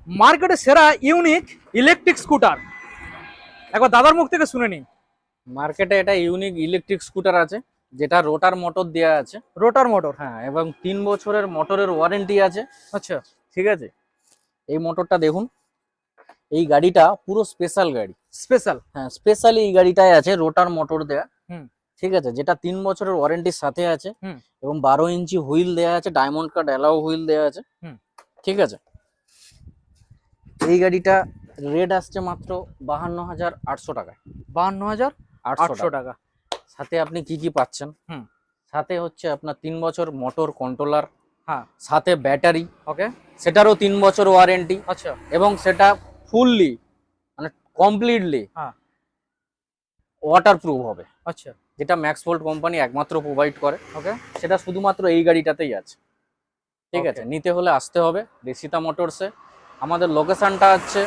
মার্কেটে সেরা unique electric scooter, একবার দাদার মুখ থেকে শুনে নিই। মার্কেটে এটা ইউনিক ইলেকট্রিক স্কুটার আছে, যেটা রোটার মোটর দেওয়া আছে। রোটার মোটর, হ্যাঁ, এবং 3 বছরের মোটরের ওয়ারেন্টি আছে। আচ্ছা ঠিক আছে, এই মোটরটা দেখুন। এই গাড়িটা পুরো স্পেশাল গাড়ি। স্পেশাল, হ্যাঁ, স্পেশালি এই গাড়িটায় আছে রোটার মোটর দেয়া। হুম। ঠিক আছে, যেটা 3 বছরের ওয়ারেন্টির সাথে আছে। হুম। এবং 12 ইঞ্চি হুইল দেয়া আছে, ডায়মন্ড কাট অ্যালাউ হুইল দেয়া আছে। হুম। ঠিক আছে, এই গাড়িটা রেট আসছে মাত্র 52,800 টাকায়। 52,800 টাকা। সাথে আপনি কি কি পাচ্ছেন? হুম। সাথে হচ্ছে আপনার 3 বছর মোটর কন্ট্রোলার, হ্যাঁ, সাথে ব্যাটারি, ওকে, সেটারও 3 বছর ওয়ারেন্টি। আচ্ছা, এবং সেটা ফুললি মানে কমপ্লিটলি হ্যাঁ, ওয়াটারপ্রুফ হবে, আচ্ছা, যেটা ম্যাক্সভোল্ট কোম্পানি একমাত্র প্রোভাইড করে। ওকে, সেটা শুধুমাত্র এই গাড়িটাতেই আছে। ঠিক Okay. আছে, নিতে হলে আসতে হবে ঋষিতা মোটরসে। আমাদের লোকেশনটা হচ্ছে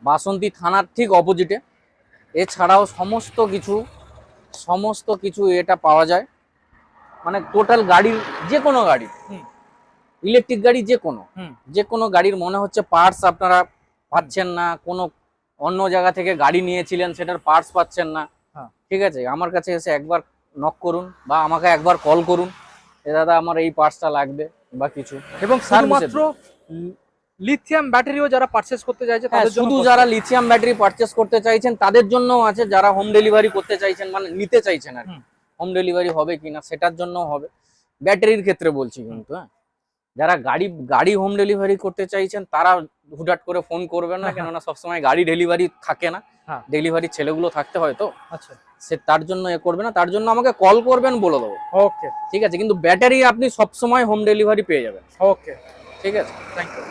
বাসন্তী থানার ঠিক অপোজিটে। এছাড়াও সমস্ত কিছু এটা পাওয়া যায়, মানে টোটাল গাড়ির যে কোনো গাড়ি, হুম। ইলেকট্রিক গাড়ি হুম। যে কোনো গাড়ির মনে হচ্ছে পার্টস আপনারা পাচ্ছেন না, কোনো অন্য জায়গা থেকে গাড়ি নিয়েছিলেন সেটার পার্টস পাচ্ছেন না, হ্যাঁ। ঠিক আছে, আমার কাছে এসে একবার নক করুন বা আমাকে একবার কল করুন, এ দাদা আমার এই পার্টসটা লাগবে বা কিছু। এবং Service শুধুমাত্র লিথিয়াম ব্যাটারিও যারা পারচেস করতে চাইছে হ্যাঁ, তাদের জন্য শুধু যারা লিথিয়াম ব্যাটারি পারচেস করতে চাইছেন তাদের জন্য আছে, যারা হোম ডেলিভারি করতে চাইছেন মানে নিতে চাইছেন আর হুম। হোম ডেলিভারি হবে কিনা সেটার জন্য হবে, ব্যাটারির ক্ষেত্রে বলছি কিন্তু। হ্যাঁ, যারা গাড়ি হোম ডেলিভারি করতে চাইছেন তারা হুটহাট করে ফোন করবেন না, কেননা সবসময় গাড়ি ডেলিভারি থাকে না, হ্যাঁ। ডেলিভারি ছেলেগুলো থাকতে হয়, তো আচ্ছা, সে তার জন্য এ করবে না, তার জন্য আমাকে কল করবেন, বলে দেবো। ওকে, ঠিক আছে, কিন্তু ব্যাটারি আপনি সবসময় হোম ডেলিভারি পেয়ে যাবেন। ওকে, ঠিক আছে, থ্যাংক ইউ।